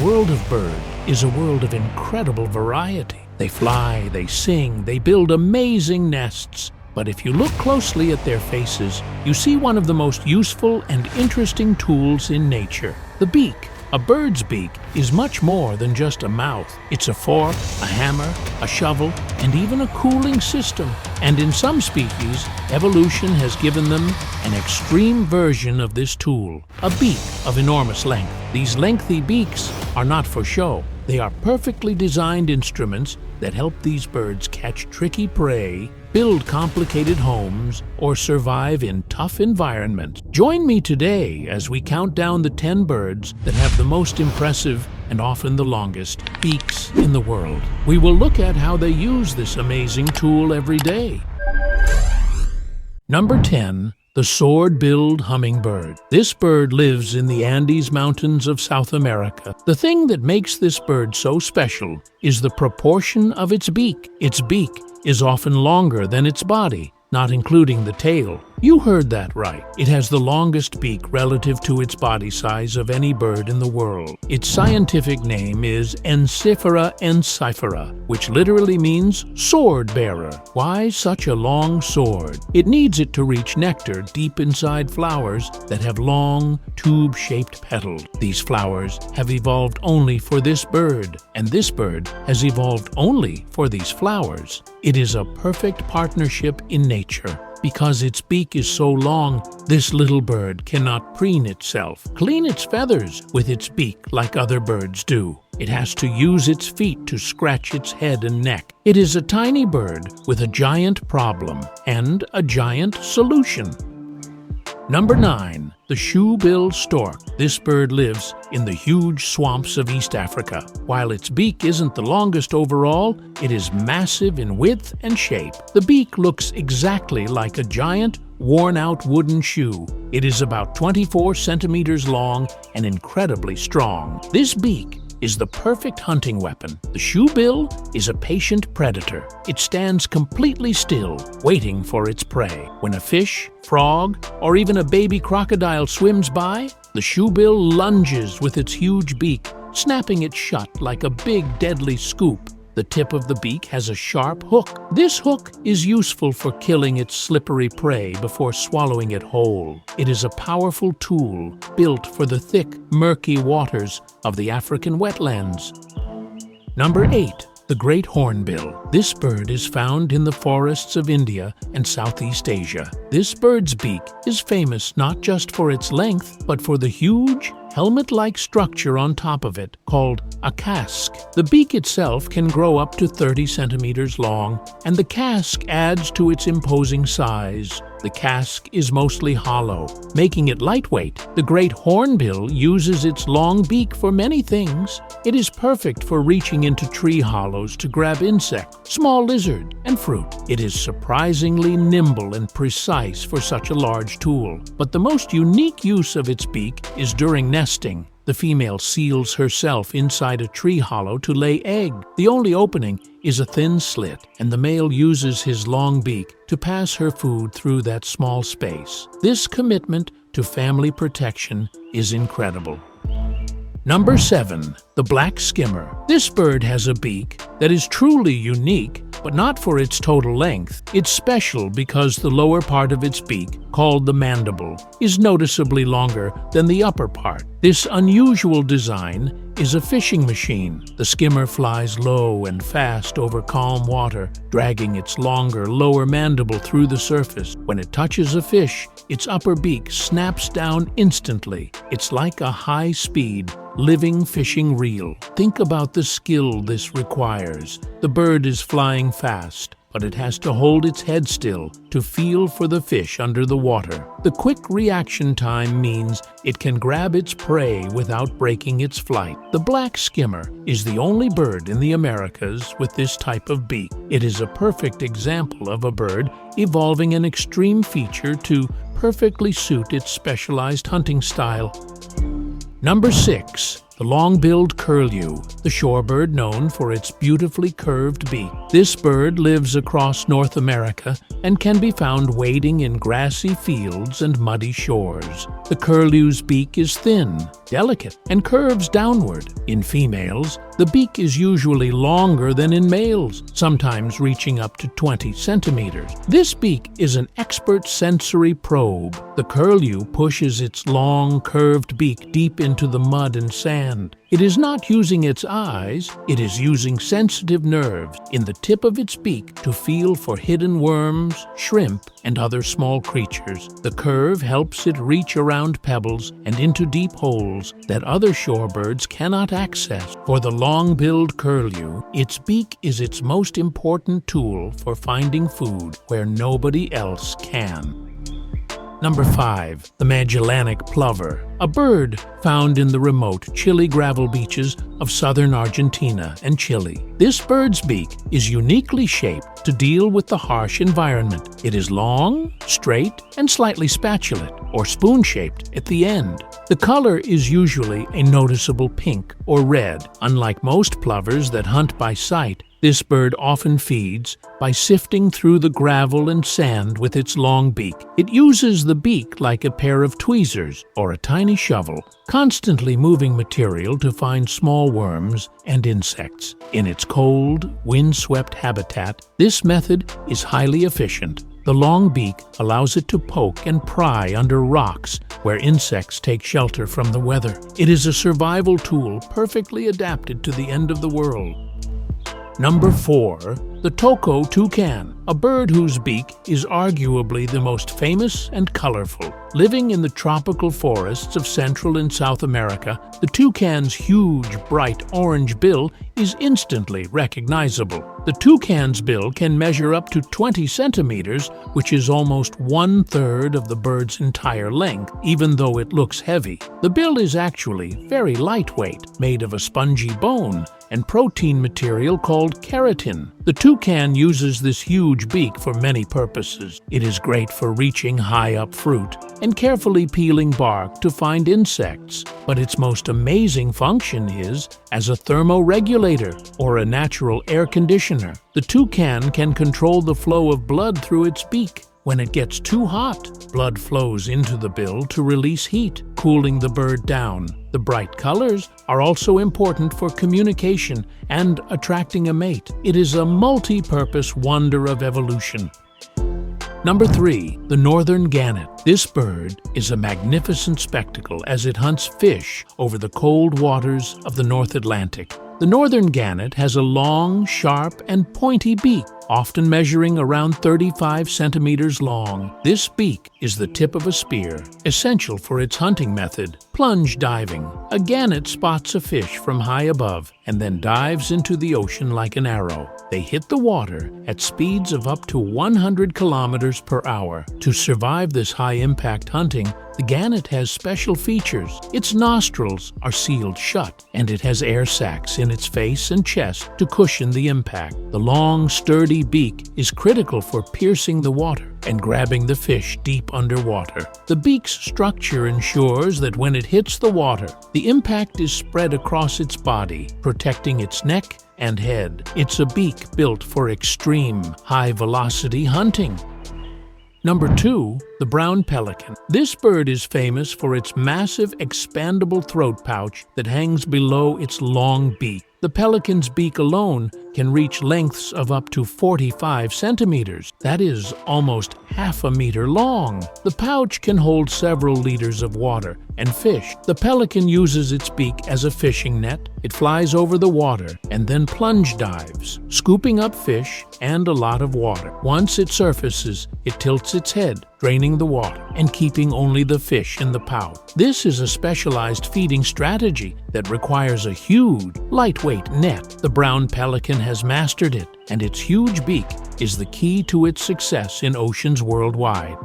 world of bird is a world of incredible variety. They fly, they sing, they build amazing nests. But if you look closely at their faces, you see one of the most useful and interesting tools in nature, the beak. A bird's beak is much more than just a mouth. It's a fork, a hammer, a shovel, and even a cooling system. And in some species, evolution has given them an extreme version of this tool, a beak of enormous length. These lengthy beaks are not for show. They are perfectly designed instruments that help these birds catch tricky prey, build complicated homes, or survive in tough environments. Join me today as we count down the 10 birds that have the most impressive and often the longest beaks in the world. We will look at how they use this amazing tool every day. Number 10. The sword-billed hummingbird. This bird lives in the Andes Mountains of South America. The thing that makes this bird so special is the proportion of its beak. Its beak is often longer than its body, not including the tail. You heard that right. It has the longest beak relative to its body size of any bird in the world. Its scientific name is Ensiphera ensiphera, which literally means sword bearer. Why such a long sword? It needs it to reach nectar deep inside flowers that have long, tube-shaped petals. These flowers have evolved only for this bird, and this bird has evolved only for these flowers. It is a perfect partnership in nature. Because its beak is so long, this little bird cannot preen itself, clean its feathers with its beak like other birds do. It has to use its feet to scratch its head and neck. It is a tiny bird with a giant problem and a giant solution. Number 9. The shoebill stork. This bird lives in the huge swamps of East Africa. While its beak isn't the longest overall, it is massive in width and shape. The beak looks exactly like a giant, worn-out wooden shoe. It is about 24 centimeters long and incredibly strong. This beak is the perfect hunting weapon. The shoebill is a patient predator. It stands completely still, waiting for its prey. When a fish, frog, or even a baby crocodile swims by, the shoebill lunges with its huge beak, snapping it shut like a big, deadly scoop. The tip of the beak has a sharp hook. This hook is useful for killing its slippery prey before swallowing it whole. It is a powerful tool built for the thick, murky waters of the African wetlands. Number 8. The great hornbill. This bird is found in the forests of India and Southeast Asia. This bird's beak is famous not just for its length, but for the huge, helmet-like structure on top of it, called a casque. The beak itself can grow up to 30 centimeters long, and the casque adds to its imposing size. The casque is mostly hollow, making it lightweight. The great hornbill uses its long beak for many things. It is perfect for reaching into tree hollows to grab insects, small lizards, and fruit. It is surprisingly nimble and precise for such a large tool. But the most unique use of its beak is during nesting. The female seals herself inside a tree hollow to lay egg. The only opening is a thin slit, and the male uses his long beak to pass her food through that small space. This commitment to family protection is incredible. Number 7. The Black Skimmer. This bird has a beak that is truly unique, but not for its total length. It's special because the lower part of its beak, called the mandible, is noticeably longer than the upper part. This unusual design is a fishing machine. The skimmer flies low and fast over calm water, dragging its longer lower mandible through the surface. When it touches a fish, its upper beak snaps down instantly. It's like a high-speed, living fishing reel. Think about the skill this requires. The bird is flying fast, but it has to hold its head still to feel for the fish under the water. The quick reaction time means it can grab its prey without breaking its flight. The black skimmer is the only bird in the Americas with this type of beak. It is a perfect example of a bird evolving an extreme feature to perfectly suit its specialized hunting style. Number 6. The the long-billed curlew, the shorebird known for its beautifully curved beak. This bird lives across North America and can be found wading in grassy fields and muddy shores. The curlew's beak is thin, delicate, and curves downward. In females, the beak is usually longer than in males, sometimes reaching up to 20 centimeters. This beak is an expert sensory probe. The curlew pushes its long, curved beak deep into the mud and sand. It is not using its eyes, it is using sensitive nerves in the tip of its beak to feel for hidden worms, shrimp, and other small creatures. The curve helps it reach around pebbles and into deep holes that other shorebirds cannot access. For the long-billed curlew, its beak is its most important tool for finding food where nobody else can. Number 5. The Magellanic plover, a bird found in the remote, chilly gravel beaches of southern Argentina and Chile. This bird's beak is uniquely shaped to deal with the harsh environment. It is long, straight, and slightly spatulate, or spoon-shaped at the end. The color is usually a noticeable pink or red. Unlike most plovers that hunt by sight, this bird often feeds by sifting through the gravel and sand with its long beak. It uses the beak like a pair of tweezers or a tiny shovel, constantly moving material to find small worms and insects. In its cold, wind-swept habitat, this method is highly efficient. The long beak allows it to poke and pry under rocks where insects take shelter from the weather. It is a survival tool perfectly adapted to the end of the world. Number 4. The Toco toucan, a bird whose beak is arguably the most famous and colorful. Living in the tropical forests of Central and South America, the toucan's huge, bright orange bill is instantly recognizable. The toucan's bill can measure up to 20 centimeters, which is almost 1/3 of the bird's entire length, even though it looks heavy. The bill is actually very lightweight, made of a spongy bone and protein material called keratin. The toucan uses this huge beak for many purposes. It is great for reaching high up fruit and carefully peeling bark to find insects. But its most amazing function is as a thermoregulator or a natural air conditioner. The toucan can control the flow of blood through its beak. When it gets too hot, blood flows into the bill to release heat, cooling the bird down. The bright colors are also important for communication and attracting a mate. It is a multi-purpose wonder of evolution. Number 3. The Northern Gannet. This bird is a magnificent spectacle as it hunts fish over the cold waters of the North Atlantic. The Northern Gannet has a long, sharp, and pointy beak, often measuring around 35 centimeters long. This beak is the tip of a spear, essential for its hunting method, plunge diving. A gannet spots a fish from high above and then dives into the ocean like an arrow. They hit the water at speeds of up to 100 kilometers per hour. To survive this high-impact hunting, the gannet has special features. Its nostrils are sealed shut, and it has air sacs in its face and chest to cushion the impact. The long, sturdy beak is critical for piercing the water and grabbing the fish deep underwater. The beak's structure ensures that when it hits the water, the impact is spread across its body, protecting its neck and head. It's a beak built for extreme, high-velocity hunting. Number 2. The brown pelican. This bird is famous for its massive expandable throat pouch that hangs below its long beak. The pelican's beak alone can reach lengths of up to 45 centimeters. That is almost half a meter long. The pouch can hold several liters of water and fish. The pelican uses its beak as a fishing net. It flies over the water and then plunge dives, scooping up fish and a lot of water. Once it surfaces, it tilts its head, draining the water and keeping only the fish in the pouch. This is a specialized feeding strategy that requires a huge, lightweight net. The brown pelican has mastered it, and its huge beak is the key to its success in oceans worldwide.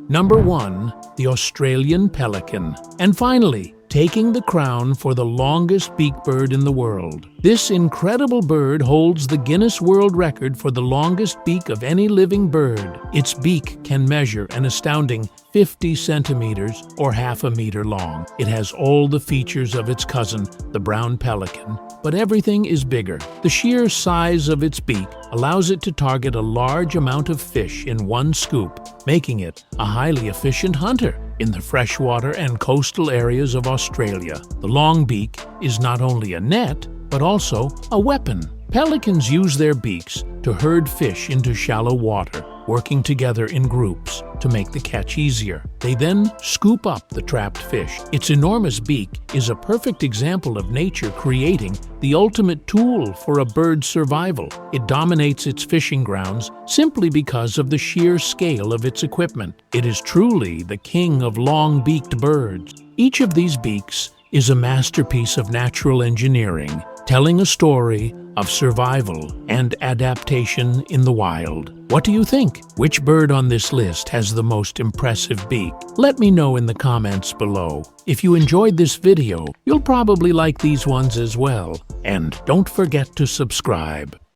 Number 1. The Australian pelican. And finally, taking the crown for the longest beak bird in the world. This incredible bird holds the Guinness World Record for the longest beak of any living bird. Its beak can measure an astounding 50 centimeters or half a meter long. It has all the features of its cousin, the brown pelican, but everything is bigger. The sheer size of its beak allows it to target a large amount of fish in one scoop, making it a highly efficient hunter in the freshwater and coastal areas of Australia. The long beak is not only a net, but also a weapon. Pelicans use their beaks to herd fish into shallow water, working together in groups to make the catch easier. They then scoop up the trapped fish. Its enormous beak is a perfect example of nature creating the ultimate tool for a bird's survival. It dominates its fishing grounds simply because of the sheer scale of its equipment. It is truly the king of long-beaked birds. Each of these beaks is a masterpiece of natural engineering, telling a story of survival and adaptation in the wild. What do you think? Which bird on this list has the most impressive beak? Let me know in the comments below. If you enjoyed this video, you'll probably like these ones as well. And don't forget to subscribe.